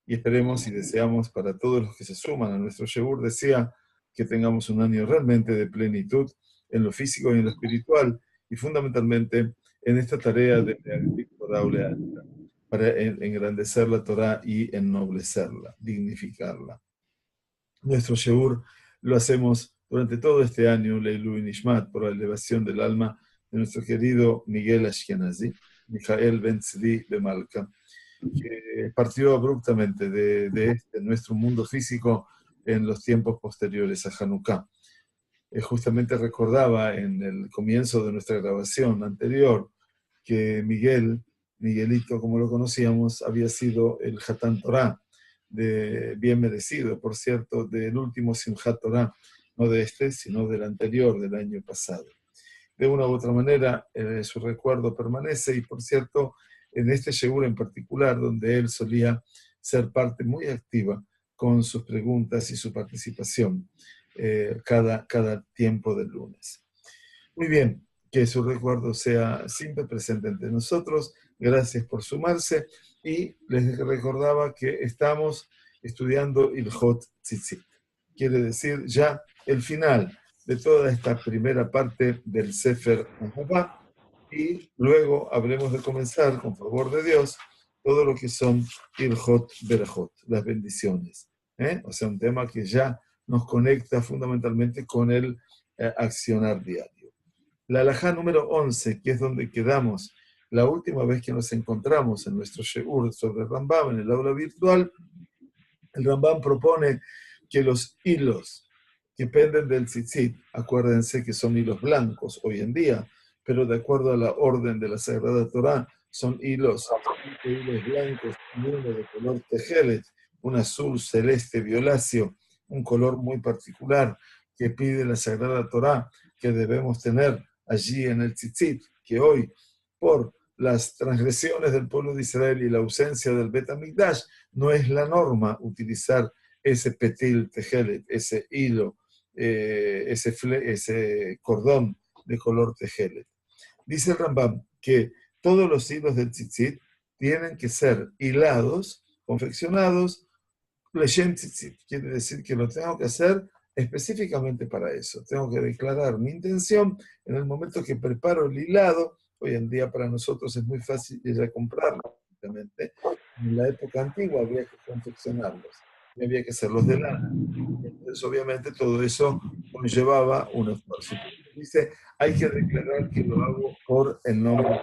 y esperemos y deseamos para todos los que se suman a nuestro Shebur, desea que tengamos un año realmente de plenitud en lo físico y en lo espiritual, y fundamentalmente en esta tarea de Torah para engrandecer la Torah y ennoblecerla, dignificarla. Nuestro Shebur lo hacemos durante todo este año, Leilu y Nishmat, por la elevación del alma de nuestro querido Miguel Ashkenazi, Mijael Ben Tzvi de Malca, que partió abruptamente de nuestro mundo físico en los tiempos posteriores a Hanukkah. Justamente recordaba en el comienzo de nuestra grabación anterior que Miguelito, como lo conocíamos, había sido el Hatán Torah, bien merecido, por cierto, del último Simchat Torah, no de este, sino del anterior, del año pasado. De una u otra manera, su recuerdo permanece, y por cierto, en este Shebur en particular, donde él solía ser parte muy activa con sus preguntas y su participación cada tiempo del lunes. Muy bien, que su recuerdo sea siempre presente entre nosotros. Gracias por sumarse, y les recordaba que estamos estudiando Ilhot Tzitzit. Quiere decir ya el final de toda esta primera parte del Sefer Ahava, y luego habremos de comenzar, con favor de Dios, todo lo que son Ilhot Berajot, las bendiciones. O sea, un tema que ya nos conecta fundamentalmente con el accionar diario. La halajá número 11, que es donde quedamos la última vez que nos encontramos en nuestro Sheur sobre Rambam, en el aula virtual, el Rambam propone que los hilos que penden del tzitzit, acuérdense que son hilos blancos hoy en día, pero de acuerdo a la orden de la Sagrada Torá, son hilos blancos y uno de color tejelet, un azul celeste violáceo, un color muy particular que pide la Sagrada Torá que debemos tener allí en el tzitzit, que hoy, por las transgresiones del pueblo de Israel y la ausencia del Bet HaMikdash, no es la norma utilizar ese petil tejelet, ese hilo, ese cordón de color tejelet. Dice el Rambam que todos los hilos del tzitzit tienen que ser hilados, confeccionados, leshem tzitzit. Quiere decir que lo tengo que hacer específicamente para eso. Tengo que declarar mi intención en el momento que preparo el hilado. Hoy en día para nosotros es muy fácil ir a comprarlo. En la época antigua había que confeccionarlos y había que hacerlos de lana. Entonces, obviamente, todo eso conllevaba un esfuerzo. Dice, hay que declarar que lo hago por el nombre de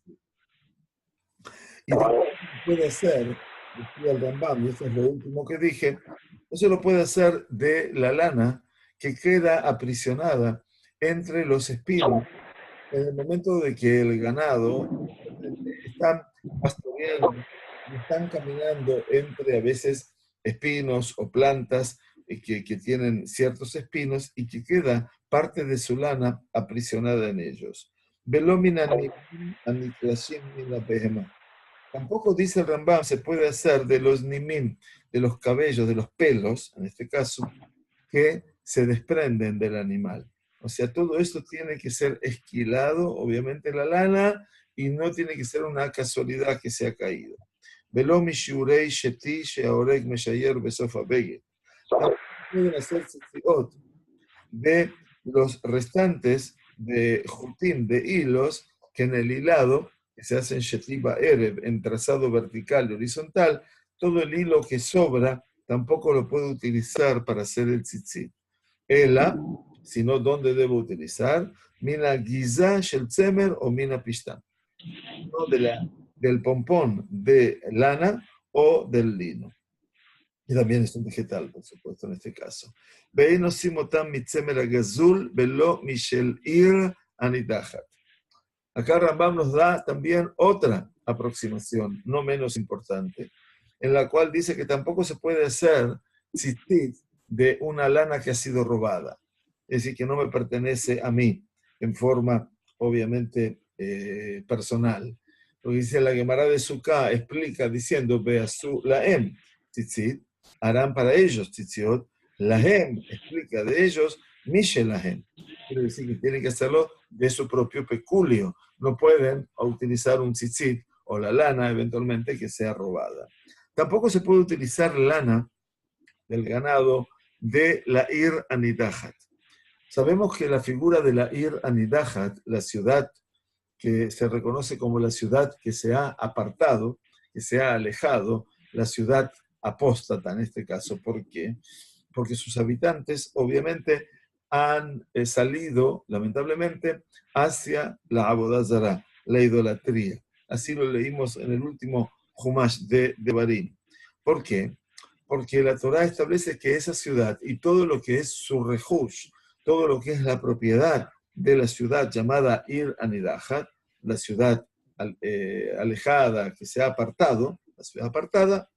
Dios. Y también puede hacer, decía el Rambam, y esto es lo último que dije, eso lo puede hacer de la lana que queda aprisionada entre los espinos en el momento de que el ganado están pastoreando y están caminando entre a veces espinos o plantas que tienen ciertos espinos, y que queda parte de su lana aprisionada en ellos. Tampoco, dice el Rambam, se puede hacer de los nimim, de los cabellos, de los pelos, en este caso, que se desprenden del animal. O sea, todo esto tiene que ser esquilado, obviamente, la lana, y no tiene que ser una casualidad que se ha caído. Pueden hacer tzitziot de los restantes de jutim, de hilos, que en el hilado, que se hace en shetiba erev, en trazado vertical y horizontal, todo el hilo que sobra tampoco lo puedo utilizar para hacer el tzitzit. Ela, sino ¿dónde debo utilizar? Mina giza shel tzemer o mina pishtan. No del pompón de lana o del lino. Y también es un vegetal, por supuesto, en este caso. Veino simotam mitzemer agazul velo mishel ir anidachat. Acá Rambam nos da también otra aproximación, no menos importante, en la cual dice que tampoco se puede hacer tzitzit de una lana que ha sido robada, es decir, que no me pertenece a mí en forma, obviamente, personal. Lo que dice la Gemara de Sukkah explica diciendo, Beasu laem tzitzit, harán para ellos tzitziot, lahem explica de ellos, mishelahem. Quiere decir que tienen que hacerlo de su propio peculio. No pueden utilizar un tzitzit o la lana eventualmente que sea robada. Tampoco se puede utilizar lana del ganado de la Ir Anidahat. Sabemos que la figura de la Ir Anidahat, la ciudad que se reconoce como la ciudad que se ha apartado, que se ha alejado, la ciudad apóstata en este caso. ¿Por qué? Porque sus habitantes obviamente han salido, lamentablemente, hacia la Abodazara, la idolatría. Así lo leímos en el último Humash de Barim. ¿Por qué? Porque la Torá establece que esa ciudad y todo lo que es su rehush, todo lo que es la propiedad de la ciudad llamada Ir Anidahat, la ciudad alejada que se ha apartado, la ciudad apartada,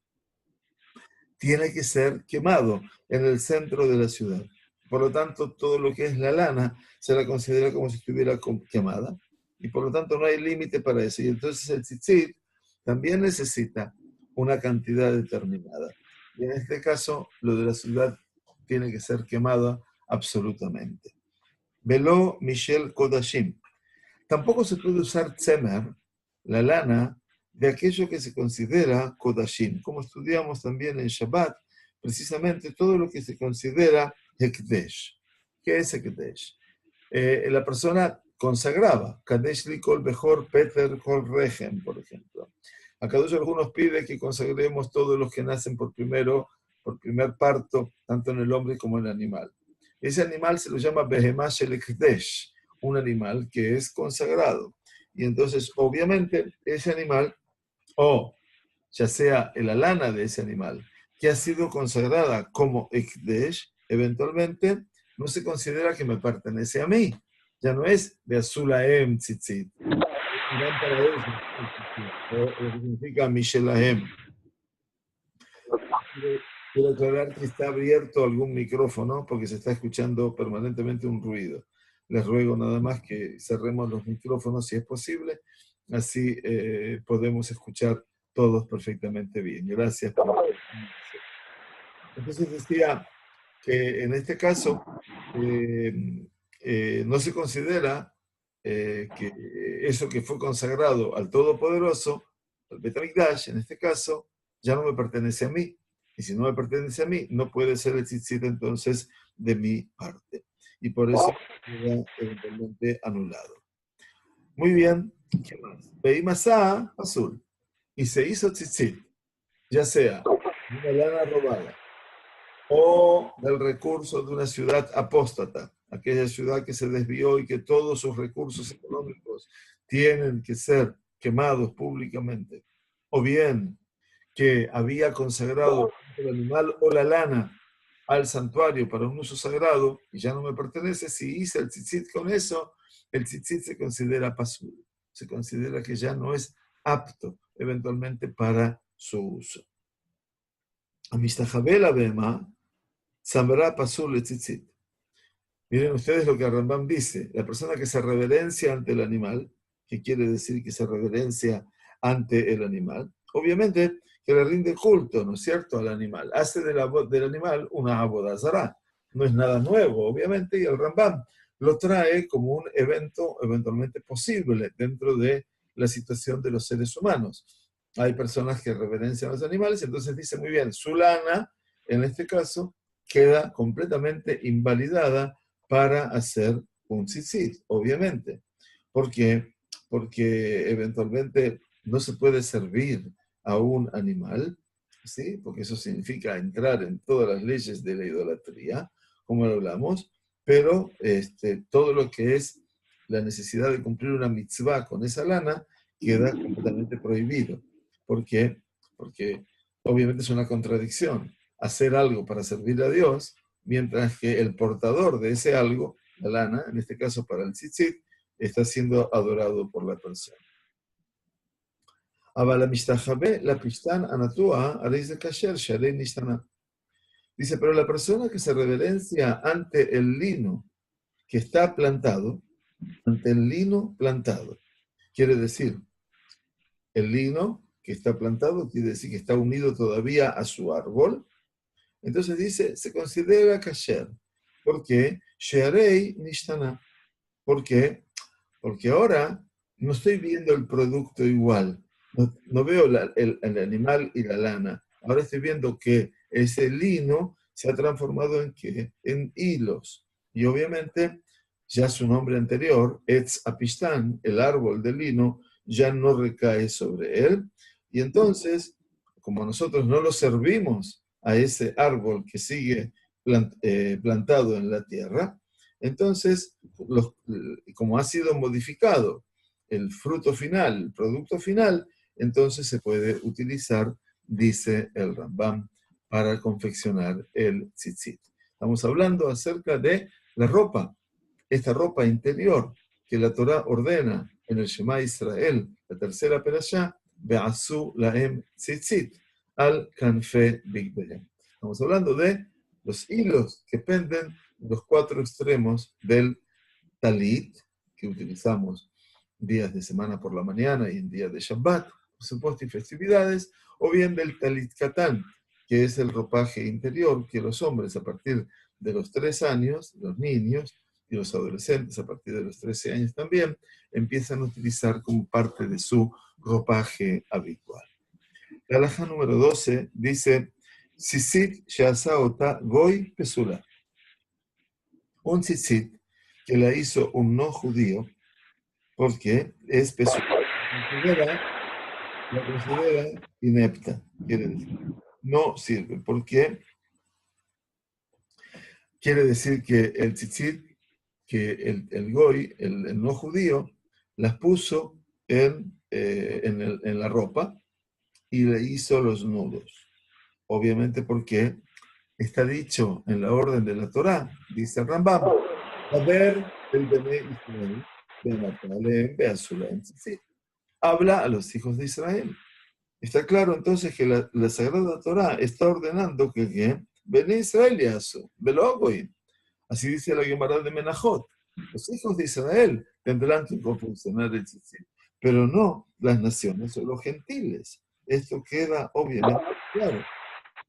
tiene que ser quemado en el centro de la ciudad. Por lo tanto, todo lo que es la lana se la considera como si estuviera quemada. Y por lo tanto no hay límite para eso. Y entonces el tzitzit también necesita una cantidad determinada. Y en este caso, lo de la ciudad tiene que ser quemada absolutamente. Veló Michel Kodashim. Tampoco se puede usar tzemer, la lana, de aquello que se considera kodashim. Como estudiamos también en Shabbat, precisamente todo lo que se considera hekdesh. ¿Qué es hekdesh? La persona consagraba, kadesh li kol bechor peter kol rechem, por ejemplo. Acá algunos pide que consagremos todos los que nacen por primer parto, tanto en el hombre como en el animal. Ese animal se lo llama behemah shel hekdesh, un animal que es consagrado. Y entonces, obviamente, ese animal, o ya sea la lana de ese animal, que ha sido consagrada como Ekdesh, eventualmente no se considera que me pertenece a mí. Ya no es de Azulahem Tzitzit. O lo que significa Mishelahem. Quiero aclarar que está abierto algún micrófono porque se está escuchando permanentemente un ruido. Les ruego nada más que cerremos los micrófonos si es posible, así podemos escuchar todos perfectamente bien. Gracias. Entonces decía que en este caso no se considera que eso que fue consagrado al Todopoderoso, al Betamikdash, en este caso, ya no me pertenece a mí. Y si no me pertenece a mí, no puede ser el tzitzit entonces de mi parte. Y por eso queda eventualmente anulado. Muy bien. ¿Qué más? Beimasa azul. Y se hizo tzitzit, ya sea una lana robada o del recurso de una ciudad apóstata, aquella ciudad que se desvió y que todos sus recursos económicos tienen que ser quemados públicamente, o bien que había consagrado el animal o la lana al santuario para un uso sagrado y ya no me pertenece, si hice el tzitzit con eso, el tzitzit se considera pasul, se considera que ya no es apto eventualmente para su uso. Amishtahabel Bema, Samra Pasul le tzitzit. Miren ustedes lo que Rambam dice. La persona que se reverencia ante el animal, que quiere decir que se reverencia ante el animal, obviamente que le rinde culto, ¿no es cierto?, al animal. Hace del animal una abodazará. No es nada nuevo, obviamente, y el Rambam lo trae como un evento eventualmente posible dentro de la situación de los seres humanos. Hay personas que reverencian a los animales, entonces dice muy bien, su lana, en este caso, queda completamente invalidada para hacer un tzitzit, obviamente. ¿Por qué? Porque eventualmente no se puede servir a un animal, ¿sí? Porque eso significa entrar en todas las leyes de la idolatría, como lo hablamos, pero todo lo que es la necesidad de cumplir una mitzvah con esa lana queda completamente prohibido. ¿Por qué? Porque obviamente es una contradicción. Hacer algo para servir a Dios, mientras que el portador de ese algo, la lana, en este caso para el tzitzit, está siendo adorado por la persona. Dice, pero la persona que se reverencia ante el lino que está plantado, ante el lino plantado, quiere decir, el lino que está plantado quiere decir que está unido todavía a su árbol. Entonces dice, se considera kasher. ¿Por qué? Shearei nishtana. ¿Por qué? Porque ahora no estoy viendo el producto igual. No veo el animal y la lana. ahora estoy viendo que ese lino se ha transformado en ¿qué? En hilos. Y obviamente ya su nombre anterior, Etz Apistán, el árbol de lino, ya no recae sobre él. Y entonces, como nosotros no lo servimos a ese árbol que sigue plantado en la tierra, entonces, como ha sido modificado el fruto final, el producto final, entonces se puede utilizar, dice el Rambam, para confeccionar el tzitzit. Estamos hablando acerca de la ropa, esta ropa interior que la Torá ordena en el Shema Israel, la tercera perashá, Be'asu laem tzitzit, al kanfe bigbehem. Estamos hablando de los hilos que penden de los cuatro extremos del talit, que utilizamos días de semana por la mañana y en días de Shabbat, por supuesto, y festividades, o bien del talit katán, que es el ropaje interior que los hombres a partir de los 3 años, los niños y los adolescentes a partir de los 13 años también, empiezan a utilizar como parte de su ropaje habitual. La halajá número 12 dice, Tzitzit she'asa ota goy pesula. Un tzitzit que la hizo un no judío, porque es pesula. La considera inepta, quiere decir. No sirve, porque quiere decir que el tzitzit, que el goy, el no judío, las puso en la ropa y le hizo los nudos. Obviamente porque está dicho en la orden de la Torá, dice el Rambam, a ver el Bene Israel, habla a los hijos de Israel. Está claro entonces que la Sagrada Torá está ordenando que Bene Israel yasu, Belogoy. Así dice la Gemara de Menajot. Los hijos de Israel tendrán que confeccionar el tzitzit, pero no las naciones o los gentiles. Esto queda obviamente claro.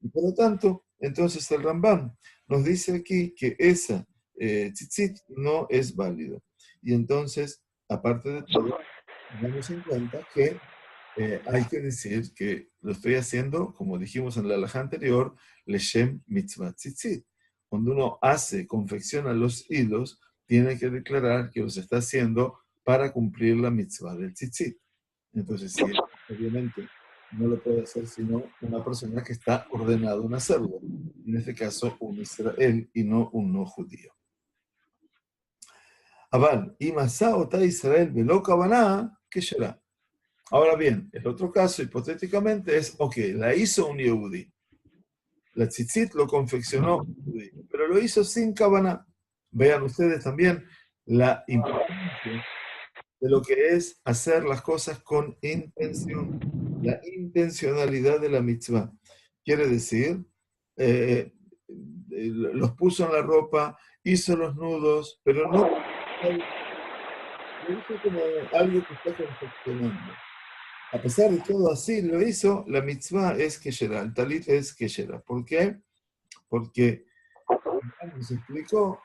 Y por lo tanto, entonces el Rambam nos dice aquí que esa tzitzit no es válido. Y entonces, aparte de todo, tenemos en cuenta que hay que decir que lo estoy haciendo, como dijimos en la halajá anterior, leshem mitzvah tzitzit. Cuando uno confecciona los hilos, tiene que declarar que los está haciendo para cumplir la mitzvah del tzitzit. Entonces, sí, obviamente, no lo puede hacer sino una persona que está ordenado en hacerlo. En este caso, un Israel y no un no judío. Aval, y masá ota Israel velo kavanah, que será. Ahora bien, el otro caso, hipotéticamente, es, ok, la hizo un Yehudi. La tzitzit lo confeccionó un judío, pero lo hizo sin kavanah. Vean ustedes también la importancia de lo que es hacer las cosas con intención. La intencionalidad de la mitzvah. Quiere decir, los puso en la ropa, hizo los nudos, pero no lo hizo como algo que está confeccionando. A pesar de todo así lo hizo, la mitzvah es keshera, el talit es keshera. ¿Por qué? Porque nos explicó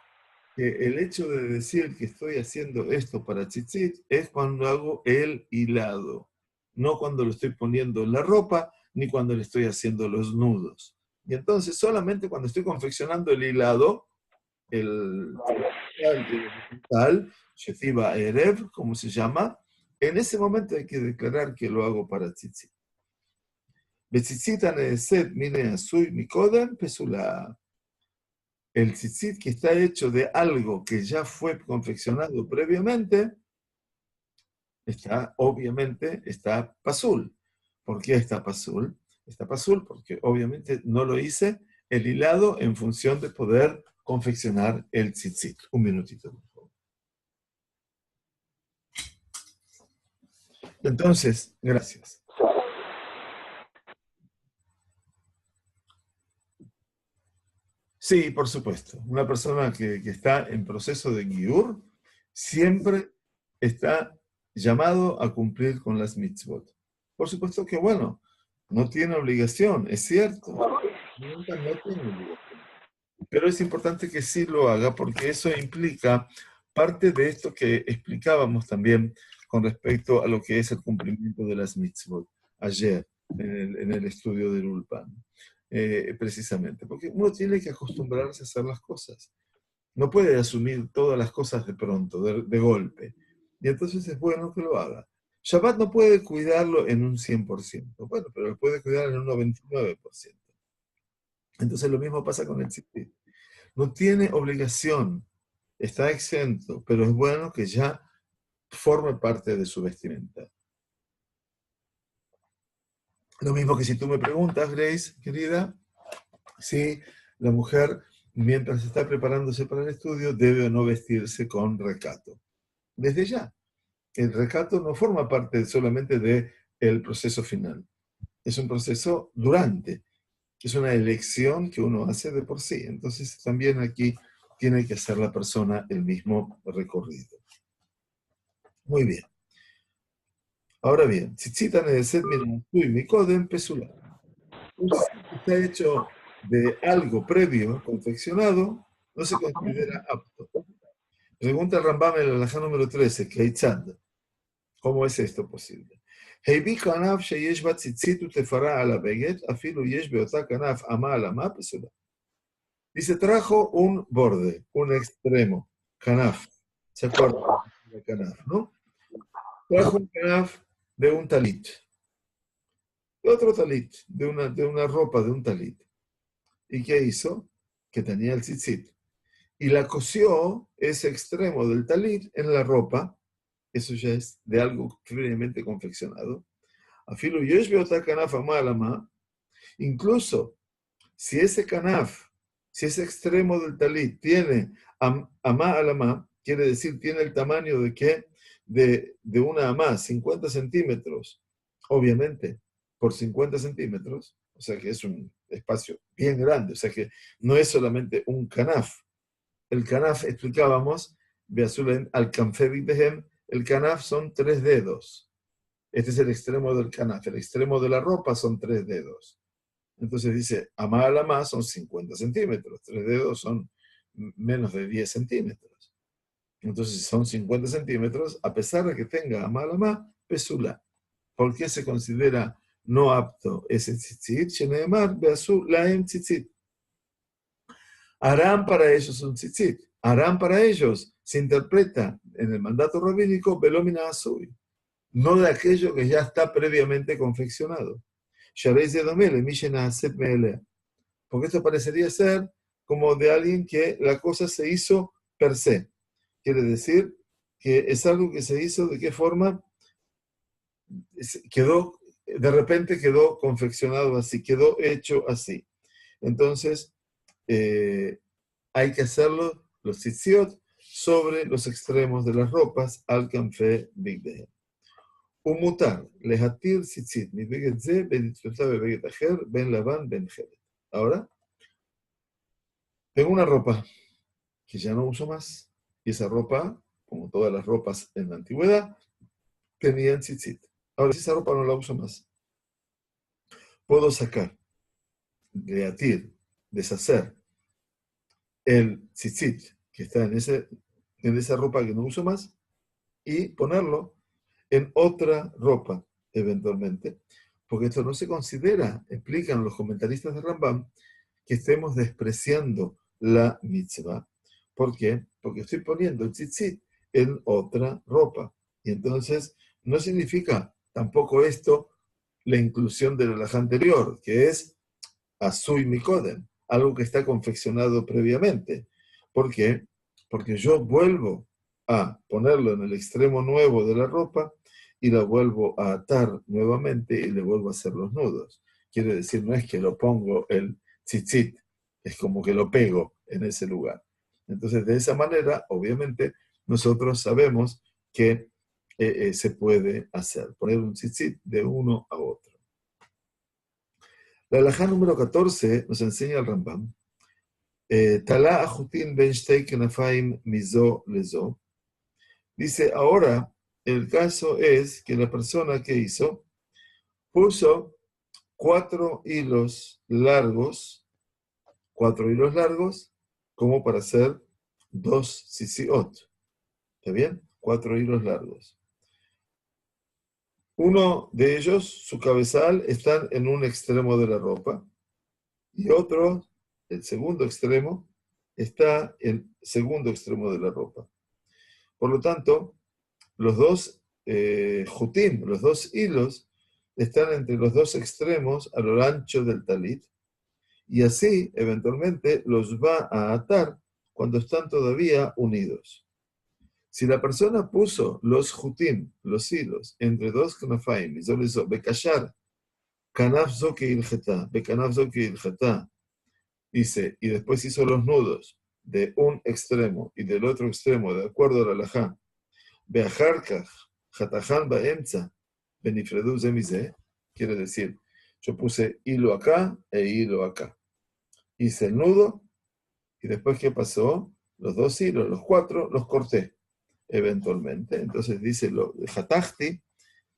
que el hecho de decir que estoy haciendo esto para tzitzit es cuando hago el hilado, no cuando lo estoy poniendo en la ropa, ni cuando le estoy haciendo los nudos. Y entonces solamente cuando estoy confeccionando el hilado, el tal, Shetiba Erev, como se llama, en ese momento hay que declarar que lo hago para tzitzit. Betzitzit aneset mine asui mikodem pesula. El tzitzit que está hecho de algo que ya fue confeccionado previamente, obviamente está pasul. ¿Por qué está pasul? Está pasul porque obviamente no lo hice el hilado en función de poder confeccionar el tzitzit. Un minutito, por favor. Entonces, gracias. Sí, por supuesto. Una persona que está en proceso de giur siempre está llamado a cumplir con las mitzvot. Por supuesto que, bueno, no tiene obligación, es cierto. Nunca no tiene obligación. Pero es importante que sí lo haga porque eso implica parte de esto que explicábamos también con respecto a lo que es el cumplimiento de las mitzvot ayer. en el estudio del Ulpan. Precisamente, porque uno tiene que acostumbrarse a hacer las cosas. No puede asumir todas las cosas de pronto, de golpe. Y entonces es bueno que lo haga. Shabbat no puede cuidarlo en un 100%, bueno, pero lo puede cuidar en un 99%. Entonces lo mismo pasa con el tzitzit. No tiene obligación, está exento, pero es bueno que ya forme parte de su vestimenta. Lo mismo que si tú me preguntas, Grace, querida, si la mujer, mientras está preparándose para el estudio, debe o no vestirse con recato. Desde ya, el recato no forma parte solamente del proceso final. Es un proceso durante. Es una elección que uno hace de por sí. Entonces también aquí tiene que hacer la persona el mismo recorrido. Muy bien. Ahora bien, tzitzit neset min mikodem pesulá. Un tzitzit que está hecho de algo previo, confeccionado, no se considera apto. Pregunta el Rambam en el alajá número 13, Keitzad. ¿Cómo es esto posible? הביא כנף שיש בה ציצית ותפרה על הבגד, אפילו יש באותה כנף אמה על אמה פסולה. Dice, trajo un borde, un extremo, canaf. ¿Se acuerdan de canaf, no? Trajo un canaf de un talit, de otro talit, de una ropa, de un talit. ¿Y qué hizo? Que tenía el tzitzit. Y la cosió ese extremo del talit en la ropa, eso ya es de algo previamente confeccionado. Afilo yesh beotá canaf amá alama, incluso si ese canaf, si ese extremo del talit tiene amá alama, quiere decir tiene el tamaño de qué? De una amá, 50 centímetros, obviamente, por 50 centímetros, o sea que es un espacio bien grande, o sea que no es solamente un canaf. El canaf, explicábamos, al canfebit behem, el canaf son 3 dedos. Este es el extremo del canaf. El extremo de la ropa son 3 dedos. Entonces dice, amá a la más son 50 centímetros. 3 dedos son menos de 10 centímetros. Entonces son 50 centímetros, a pesar de que tenga amá a la más, pesula. ¿Por qué se considera no apto ese tzitzit? Sheneemar beasu laem tzitzit. Harán para ellos un tzitzit. Harán para ellos, se interpreta en el mandato rabínico, velomina asui, no de aquello que ya está previamente confeccionado. Porque esto parecería ser como de alguien que la cosa se hizo per se. Quiere decir que es algo que se hizo de qué forma quedó, de repente quedó confeccionado así, quedó hecho así. Entonces, hay que hacerlo, los tzitziot, sobre los extremos de las ropas al canfe bigdehem. ומותר להתיר ציצית מבגד זה ולתלותה בבגד אחר, בין לבן בין חלק. Ahora, tengo una ropa que ya no uso más, y esa ropa, como todas las ropas en la antigüedad, tenían tzitzit. Ahora, si esa ropa no la uso más, puedo sacar, reatir, deshacer el tzitzit que está en esa ropa que no uso más y ponerlo en otra ropa, eventualmente, porque esto no se considera, explican los comentaristas de Rambam, que estemos despreciando la mitzvah. ¿Por qué? Porque estoy poniendo el tzitzit en otra ropa. Y entonces no significa tampoco esto la inclusión del alajá anterior, que es asui mikodem, algo que está confeccionado previamente. ¿Por qué? Porque yo vuelvo a ponerlo en el extremo nuevo de la ropa y la vuelvo a atar nuevamente y le vuelvo a hacer los nudos. Quiere decir, no es que lo pongo el tzitzit, es como que lo pego en ese lugar. Entonces, de esa manera, obviamente, nosotros sabemos que se puede hacer, poner un tzitzit de uno a otro. La halajá número 14 nos enseña el Rambam. Talá ajutin ben shtei kenafaim mizo lezo. Dice, ahora el caso es que la persona que hizo puso 4 hilos largos, como para hacer 2 sisiot. ¿Está bien? 4 hilos largos. Uno de ellos, su cabezal, está en un extremo de la ropa y otro, el segundo extremo, está en el segundo extremo de la ropa. Por lo tanto, los dos jutim, los dos hilos, están entre los dos extremos a lo ancho del talit y así, eventualmente, los va a atar cuando están todavía unidos. Si la persona puso los jutim, los hilos, entre dos knafaim, y bekashar, kanaf zoki iljetá, bekanaf zoki iljetá, dice, y después hizo los nudos de un extremo y del otro extremo, de acuerdo a la halajá, beajarkaj, jatajan baemza, benifredu zemize, quiere decir, yo puse hilo acá e hilo acá. Hice el nudo y después, ¿qué pasó? Los dos hilos, los cuatro, los corté eventualmente. Entonces dice lo de Hatachti,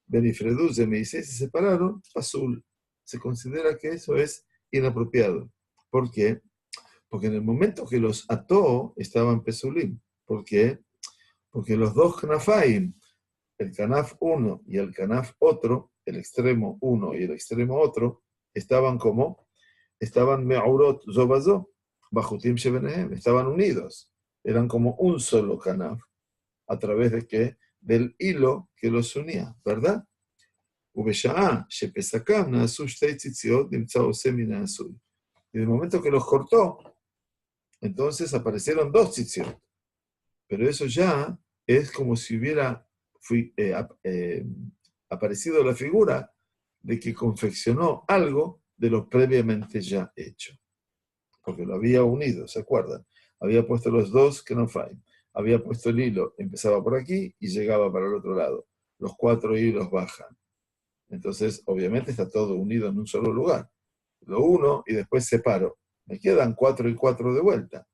Benifredu, me dice, se separaron, Pasul. Se considera que eso es inapropiado. ¿Por qué? Porque en el momento que los ató, estaban Pesulim. ¿Por qué? Porque los dos Knafaim, el Kanaf uno y el Kanaf otro, el extremo uno y el extremo otro, estaban como, estaban Me'urot Zobazó, Bajutim Shebenehem, estaban unidos. Eran como un solo Kanaf. ¿A través de qué? Del hilo que los unía, ¿verdad? Y del momento que los cortó, entonces aparecieron dos tzitziot. Pero eso ya es como si hubiera aparecido la figura de que confeccionó algo de lo previamente ya hecho. Porque lo había unido, ¿se acuerdan? Había puesto los dos que no fain. Había puesto el hilo, empezaba por aquí y llegaba para el otro lado. Los cuatro hilos bajan. Entonces, obviamente está todo unido en un solo lugar. Lo uno y después separo. Me quedan 4 y 4 de vuelta.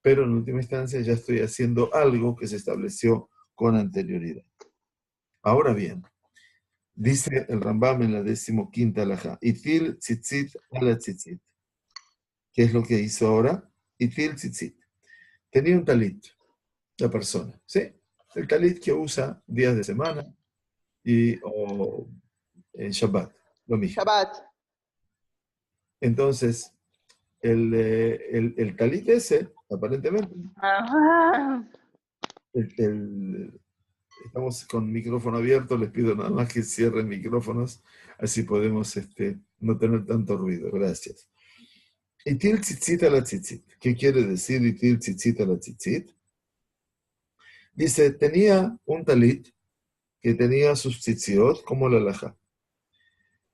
Pero en última instancia ya estoy haciendo algo que se estableció con anterioridad. Ahora bien, dice el Rambam en la 15ª alajá, Itil tzitzit ala tzitzit. ¿Qué es lo que hizo ahora? Itil tzitzit. Tenía un talit, la persona, ¿sí? El talit que usa días de semana o en Shabbat, lo mismo. Shabbat. Entonces, el talit ese, aparentemente, Ajá. estamos con micrófono abierto, les pido nada más que cierren micrófonos, así podemos no tener tanto ruido. Gracias. Itil tzitzit a la tzitzit. ¿Qué quiere decir itil tzitzit a la tzitzit? Dice, tenía un talit que tenía sus tzitziot como la alajá.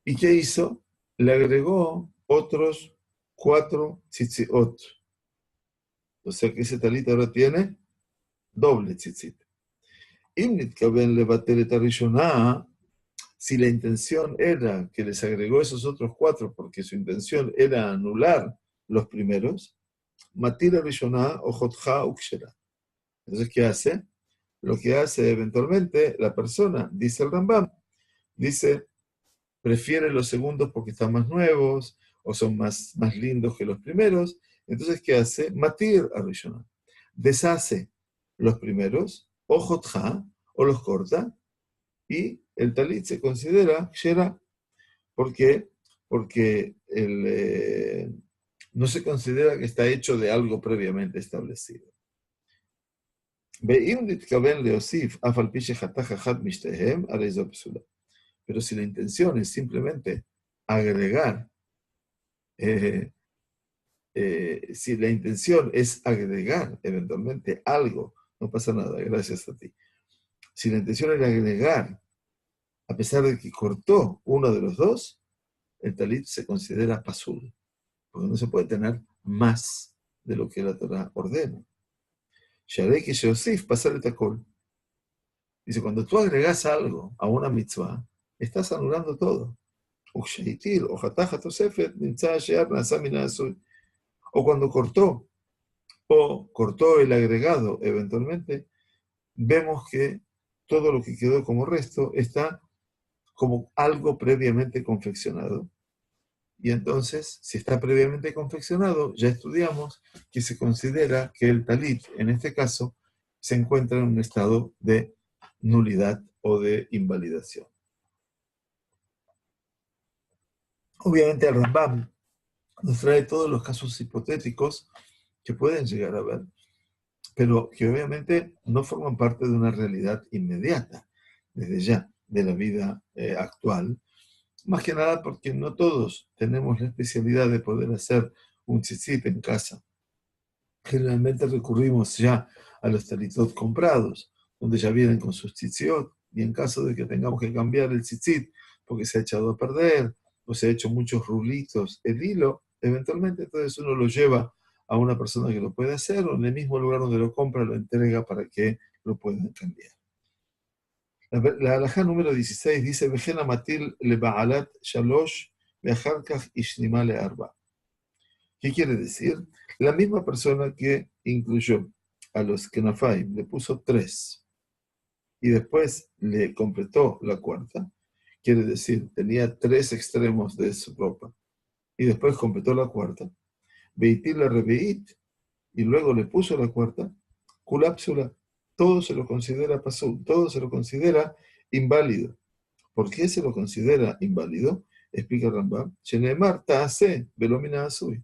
¿Y qué hizo? Le agregó otros 4 tzitziot. O sea que ese talit ahora tiene doble tzitzit. Si la intención era que les agregó esos otros 4 porque su intención era anular los primeros, matira rishoná o jotja ukshera. Entonces, ¿qué hace? Lo que hace eventualmente la persona, dice el Rambam, dice, prefiere los segundos porque están más nuevos o son más lindos que los primeros. Entonces, ¿qué hace? Matir a rishoná. Deshace los primeros, o jotja, o los corta, y el talit se considera shera. ¿Por qué? Porque no se considera que está hecho de algo previamente establecido. Pero si la intención es simplemente agregar, si la intención es agregar eventualmente algo, no pasa nada, gracias a ti. Si la intención era agregar, a pesar de que cortó uno de los dos, el talit se considera pasul, porque no se puede tener más de lo que la Torah ordena. Sharei que Sheosif, pasar el tacol. Dice, cuando tú agregas algo a una mitzvah, estás anulando todo. O cuando cortó el agregado eventualmente, vemos que todo lo que quedó como resto está como algo previamente confeccionado. Y entonces, si está previamente confeccionado, ya estudiamos que se considera que el talit, en este caso, se encuentra en un estado de nulidad o de invalidación. Obviamente el Rambam nos trae todos los casos hipotéticos que pueden llegar a ver, pero que obviamente no forman parte de una realidad inmediata, desde ya, de la vida actual. Más que nada porque no todos tenemos la especialidad de poder hacer un tzitzit en casa. Generalmente recurrimos ya a los talitot comprados, donde ya vienen con sus tzitziot, y en caso de que tengamos que cambiar el tzitzit porque se ha echado a perder o se ha hecho muchos rulitos el hilo, eventualmente entonces uno lo lleva a una persona que lo puede hacer o en el mismo lugar donde lo compra lo entrega para que lo puedan cambiar. La halajá número 16 dice: Vejena matil le ba'alat shalosh ve'acharkach ishnima le arba. ¿Qué quiere decir? La misma persona que incluyó a los Kenafaim, le puso 3 y después le completó la cuarta, quiere decir, tenía 3 extremos de su ropa y después completó la cuarta, Beitil la rebeit y luego le puso la cuarta, Kulapsula, todo se lo considera pasul, todo se lo considera inválido. ¿Por qué se lo considera inválido? Explica Rambam, Shenemar ta'ase velomina asui.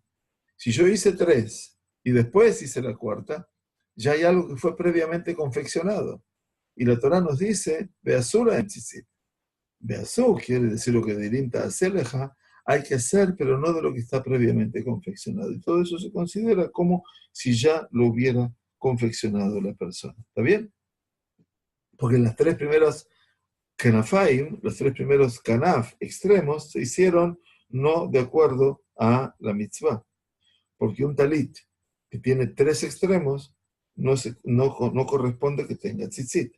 Si yo hice 3 y después hice la cuarta, ya hay algo que fue previamente confeccionado. Y la Torah nos dice, Beasura en tzitzit. Beasur quiere decir lo que dirinta a Seleja, hay que hacer, pero no de lo que está previamente confeccionado. Y todo eso se considera como si ya lo hubiera confeccionado la persona. ¿Está bien? Porque las 3 primeras Kanafaim, los 3 primeros Kanaf extremos, se hicieron no de acuerdo a la mitzvah. Porque un talit que tiene 3 extremos no corresponde que tenga tzitzit.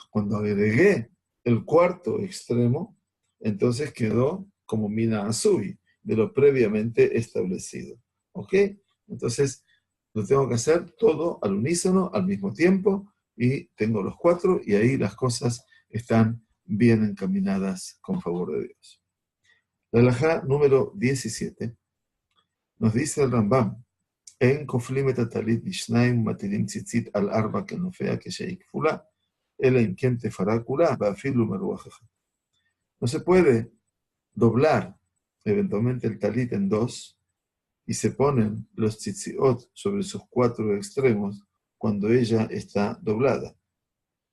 Cuando agregué el cuarto extremo, entonces quedó como mina azui, de lo previamente establecido. ¿Ok? Entonces, lo tengo que hacer todo al unísono, al mismo tiempo, y tengo los 4, y ahí las cosas están bien encaminadas con favor de Dios. La halajá número 17 nos dice el Rambam, en כופלים את הטלית בשניים ומטילים ציצית על 4 כנופיה כשהיא כפולה, אלא אם כן תפרע כולה ואפילו מרוח אחד. No se puede doblar eventualmente el talit en 2 y se ponen los tzitziot sobre sus 4 extremos cuando ella está doblada.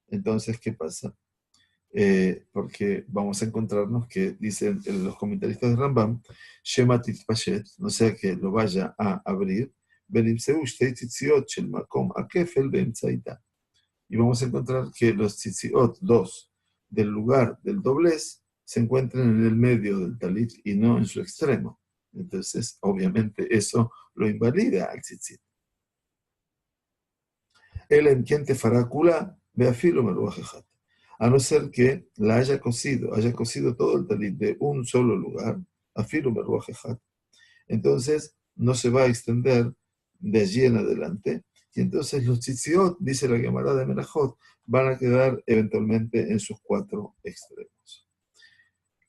Entonces, ¿qué pasa? Porque vamos a encontrarnos que dicen los comentaristas de Rambam, Shema titpashet, no sea que lo vaya a abrir, y vamos a encontrar que los tzitziot, 2, del lugar del doblez, se encuentran en el medio del talit y no en su extremo. Entonces, obviamente, eso lo invalida al tzitzit. Él en quien te fará kula, ve a filo meruajejat. A no ser que la haya cosido todo el talit de un solo lugar, a filo meruajejat. Entonces, no se va a extender de allí en adelante. Y entonces los tzitziot, dice la Gemara de Menachot, van a quedar eventualmente en sus 4 extremos.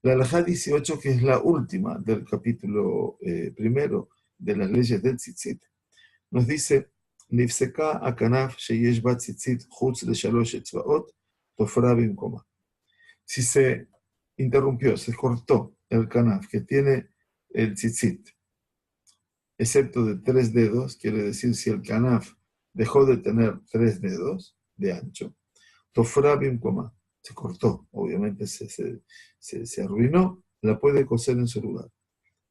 La halajá 18, que es la última del capítulo primero de las leyes del tzitzit, nos dice, Nifseka akanaf sheyesh bat tzitzit chutz le shalosh etzvaot, tofra bimkoma. Si se interrumpió, se cortó el kanaf que tiene el tzitzit, excepto de 3 dedos, quiere decir si el kanaf dejó de tener 3 dedos de ancho, tofra bimkoma, se cortó, obviamente se arruinó, la puede coser en su lugar.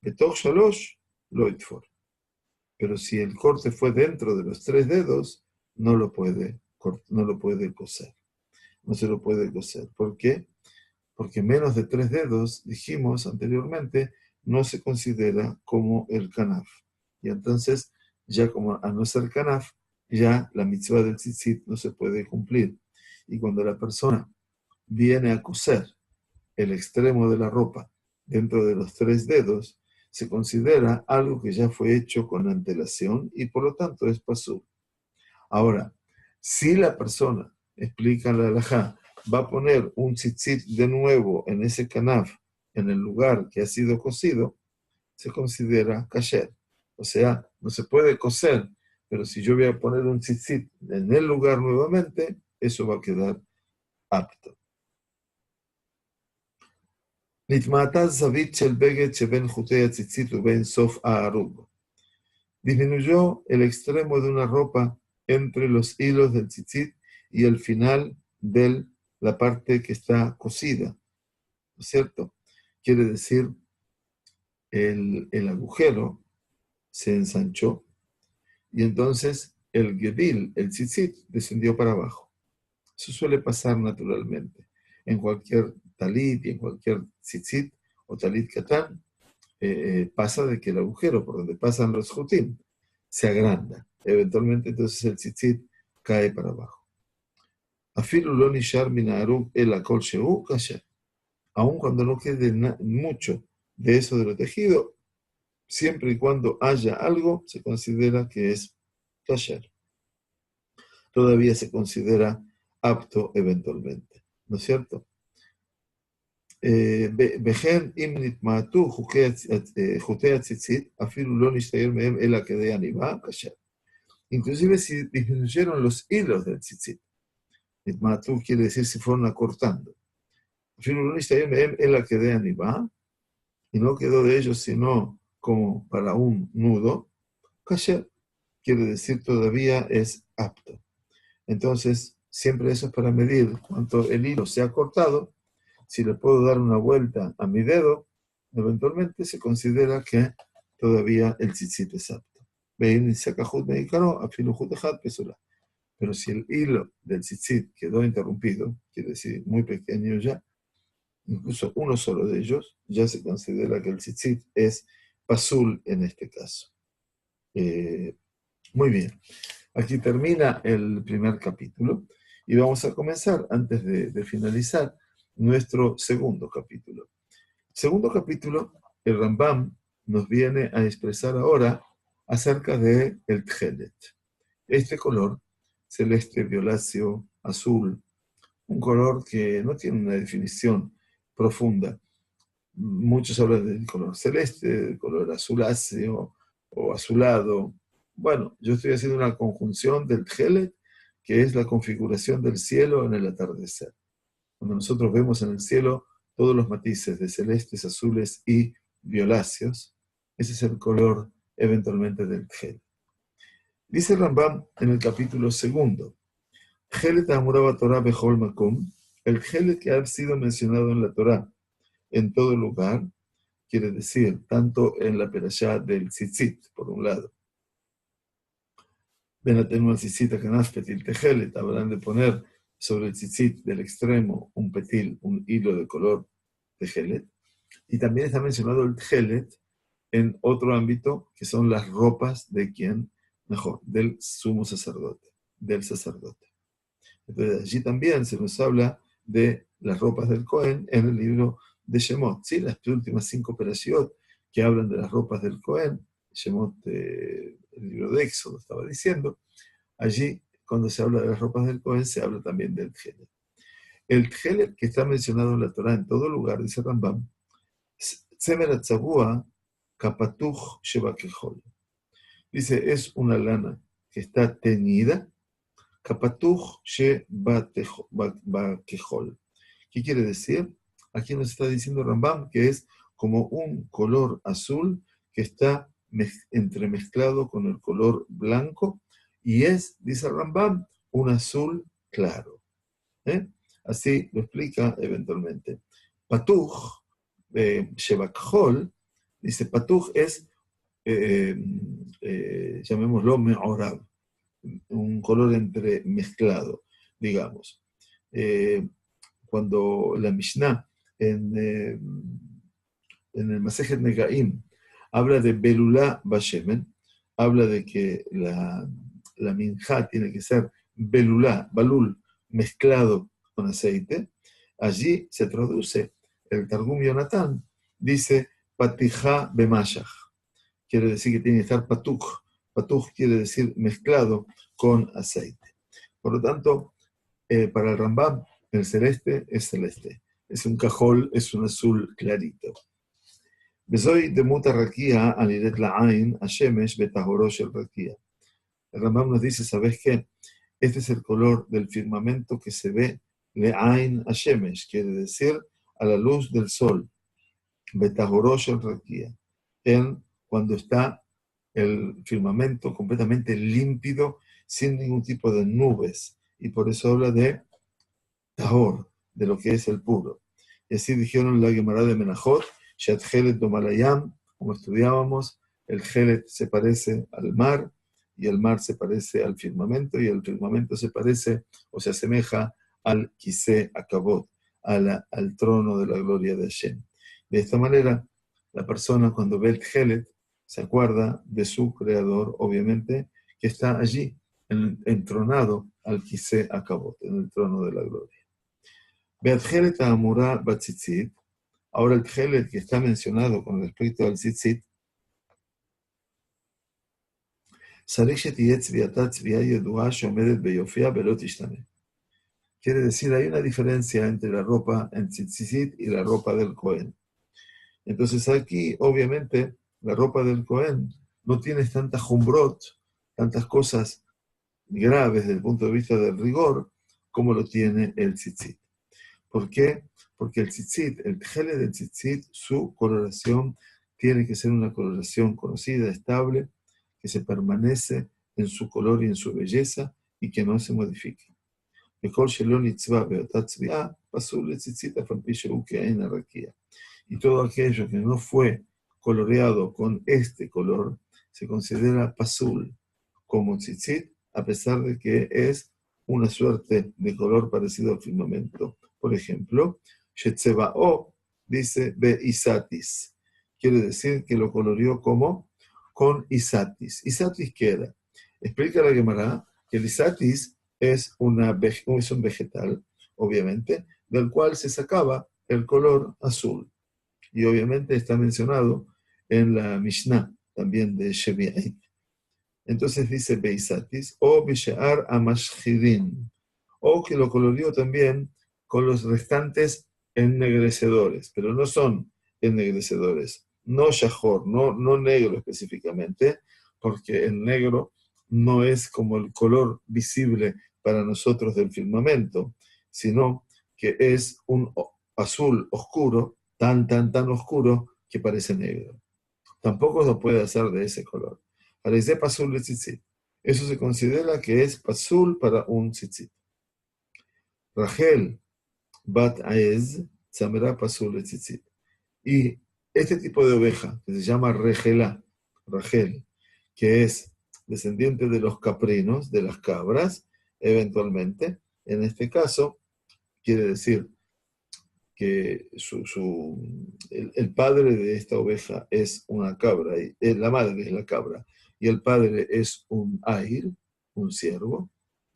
Betoch shalosh lo itfor. Pero si el corte fue dentro de los 3 dedos, no lo puede coser. No se lo puede coser. ¿Por qué? Porque menos de 3 dedos, dijimos anteriormente, no se considera como el kanaf. Y entonces, ya como a no ser kanaf, ya la mitzvah del tzitzit no se puede cumplir. Y cuando la persona viene a coser el extremo de la ropa dentro de los 3 dedos, se considera algo que ya fue hecho con antelación y por lo tanto es pasú. Ahora, si la persona, explica la halajá, va a poner un tzitzit de nuevo en ese kanaf, en el lugar que ha sido cosido, se considera kasher. O sea, no se puede coser, pero si yo voy a poner un tzitzit en el lugar nuevamente, eso va a quedar apto. Nitma'ata zavit shel beged sheben jutei hatzitzit uben sof ha'arug. Disminuyó el extremo de una ropa entre los hilos del tzitzit y el final de la parte que está cosida, ¿no es cierto? Quiere decir, el agujero se ensanchó y entonces el gedil, el tzitzit, descendió para abajo. Eso suele pasar naturalmente. En cualquier talit y en cualquier tzitzit o talit katán, pasa de que el agujero por donde pasan los jutim se agranda. Eventualmente entonces el tzitzit cae para abajo. Afilu lo nishar min ha'arug ela kol shehu kasher. Aun cuando no quede mucho de eso de lo tejido, siempre y cuando haya algo, se considera que es kasher. Todavía se considera apto eventualmente, ¿no es cierto? וכן אם נתמעטו חוטי הציצית, אפילו לא נשתער מהם אלא כדי עניבה, kasher. Inclusive si disminuyeron los hilos del tzitzit. Nitma'atu quiere decir si fueron acortando. Afilo lo nishtayer mehem ela kedei anivá, y no quedó de ellos sino como para un nudo, kasher quiere decir todavía es apto. Entonces, siempre eso es para medir cuánto el hilo se ha cortado. Si le puedo dar una vuelta a mi dedo, eventualmente se considera que todavía el tzitzit es apto. Pero si el hilo del tzitzit quedó interrumpido, quiere decir muy pequeño ya, incluso uno solo de ellos, ya se considera que el tzitzit es pasul en este caso. Muy bien. Aquí termina el primer capítulo y vamos a comenzar, antes de finalizar, nuestro segundo capítulo. Segundo capítulo, el Rambam nos viene a expresar ahora acerca del tchelet. Este color, celeste, violáceo, azul, un color que no tiene una definición profunda. Muchos hablan del color celeste, del color azuláceo o azulado. Bueno, yo estoy haciendo una conjunción del tchelet, que es la configuración del cielo en el atardecer. Cuando nosotros vemos en el cielo todos los matices de celestes, azules y violáceos, ese es el color eventualmente del tchelet. Dice Rambam en el capítulo segundo, Tchelet Amuraba Torah Bechol Makom, el tchelet que ha sido mencionado en la Torah en todo lugar, quiere decir, tanto en la perashá del tzitzit, por un lado. Benatenu al tzitzit akanaf petil techelet, habrán de poner sobre el tzitzit del extremo un petil, un hilo de color techelet. Y también está mencionado el techelet en otro ámbito, que son las ropas de quien, mejor, del sumo sacerdote, del sacerdote. Entonces allí también se nos habla de las ropas del Cohen en el libro de Shemot, ¿sí? Las últimas 5 perashiot que hablan de las ropas del Cohen, Shemot, el libro de Éxodo estaba diciendo, allí cuando se habla de las ropas del Cohen se habla también del tchelet. El tchelet que está mencionado en la Torah en todo lugar, dice Rambam, Tzemer Atzavua Kapatuch Shebakejol. Dice, es una lana que está teñida, Kapatuch Shebakejol. ¿Qué quiere decir? Aquí nos está diciendo Rambam que es como un color azul que está entremezclado con el color blanco y es, dice Rambam, un azul claro. Así lo explica eventualmente. Patuch, Shebakhol, dice Patuch es, llamémoslo Me'orab, un color entremezclado, digamos. Cuando la Mishnah en el Masejet Negaim habla de Belulá Bashemen, habla de que la minjá tiene que ser Belulá, Balul, mezclado con aceite. Allí se traduce, el Targum Yonatán dice Patijá Bemashach, quiere decir que tiene que estar Patuj. Patuj quiere decir mezclado con aceite. Por lo tanto, para el Rambam, el celeste es celeste. Es un cajol, es un azul clarito. Bezoy de muta rakia aliret la'ain hashemesh betahoro shel rakia. El Rambam nos dice, ¿sabes qué? Este es el color del firmamento que se ve le'ain hashemesh, quiere decir a la luz del sol. Betahorosh el Raquía, en cuando está el firmamento completamente límpido, sin ningún tipo de nubes. Y por eso habla de Tahor, de lo que es el puro. Y así dijeron la Gemara de Menajot, Shat Helet Domalayam, como estudiábamos, el Helet se parece al mar, y el mar se parece al firmamento, y el firmamento se parece o se asemeja al Kiseh Akabot, al trono de la gloria de Hashem. De esta manera, la persona cuando ve el Helet se acuerda de su creador, obviamente, que está allí, entronado al Kiseh Akabot, en el trono de la gloria. Be'atchelet ha'amura batzitzit, ahora el tchelet que está mencionado con respecto al tzitzit, sarich shetiyeh tzviata tzviya yedua sheomedet beyofia ve'lo tishtane. Quiere decir, hay una diferencia entre la ropa en tzitzit y la ropa del Cohen. Entonces aquí, obviamente, la ropa del Cohen no tiene tantas jumbrot, tantas cosas graves desde el punto de vista del rigor, como lo tiene el tzitzit. ¿Por qué? Porque el tzitzit, el tjele del tzitzit, su coloración tiene que ser una coloración conocida, estable, que se permanece en su color y en su belleza y que no se modifique. Y todo aquello que no fue coloreado con este color se considera pasul como tzitzit, a pesar de que es una suerte de color parecido al firmamento. Por ejemplo, Shetzebao dice be isatis. Quiere decir que lo coloreó como con isatis. ¿Isatis qué era? Explica la Gemara que el isatis es un vegetal, obviamente, del cual se sacaba el color azul. Y obviamente está mencionado en la Mishnah, también de Shevi'it. Entonces dice Beisatis, o Bishaar Amashhirin, o que lo coloreó también con los restantes ennegrecedores, pero no son ennegrecedores, no shahor, no negro específicamente, porque el negro no es como el color visible para nosotros del firmamento, sino que es un azul oscuro, tan oscuro que parece negro. Tampoco se puede hacer de ese color. Parece pasul de tzitzit. Eso se considera que es pasul para un tzitzit. Rachel bat Aez samera pasul de tzitzit. Y este tipo de oveja, que se llama Rachel, que es descendiente de los caprinos, de las cabras, eventualmente, en este caso, quiere decir que el padre de esta oveja es una cabra, y la madre es la cabra, y el padre es un air, un ciervo,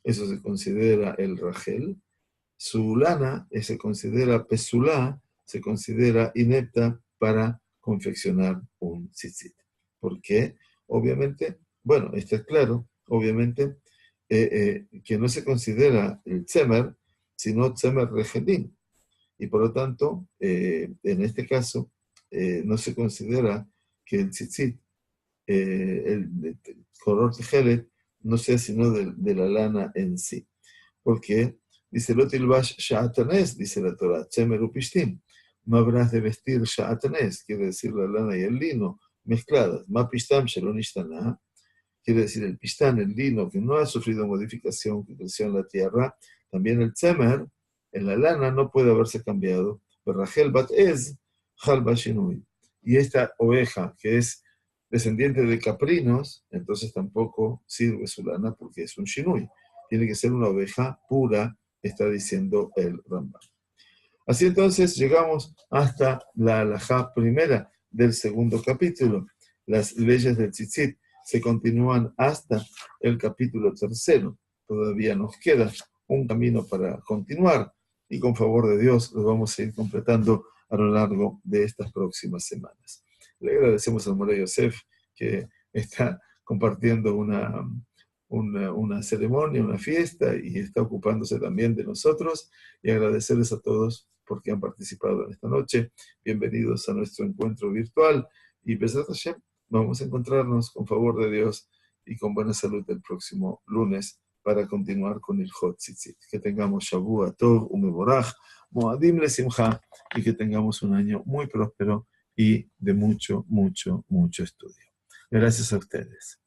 eso se considera el rachel. Su lana se considera pesulá, se considera inepta para confeccionar un tzitzit. ¿Por qué? Obviamente, bueno, está claro, obviamente, que no se considera el tzemer, sino tzemer regelim. Y por lo tanto, en este caso, no se considera que el tzitzit, el color tejelet, no sea sino de la lana en sí. Porque dice, Lotilbash sha'atanes, dice la Torah, tzemer upishtim, no habrás de vestir sha'atanes, quiere decir la lana y el lino mezcladas. Ma pishtam shelonishtanah, quiere decir el pistán, el lino que no ha sufrido modificación, que creció en la tierra. También el tzemer, en la lana, no puede haberse cambiado. Pero Rachel bat ez, halba shinui. Y esta oveja, que es descendiente de caprinos, entonces tampoco sirve su lana porque es un shinui. Tiene que ser una oveja pura, está diciendo el Rambam. Así entonces llegamos hasta la halajá primera del segundo capítulo, las leyes del tzitzit. Se continúan hasta el capítulo tercero. Todavía nos queda un camino para continuar y con favor de Dios lo vamos a ir completando a lo largo de estas próximas semanas. Le agradecemos al Moré Yosef que está compartiendo una ceremonia, una fiesta y está ocupándose también de nosotros y agradecerles a todos porque han participado en esta noche. Bienvenidos a nuestro encuentro virtual y Besat Hashem. Vamos a encontrarnos con favor de Dios y con buena salud el próximo lunes para continuar con el Hot Tzitzit. Que tengamos Shavua Tov, Umeborach, Moadim Lesimcha y que tengamos un año muy próspero y de mucho, mucho, mucho estudio. Gracias a ustedes.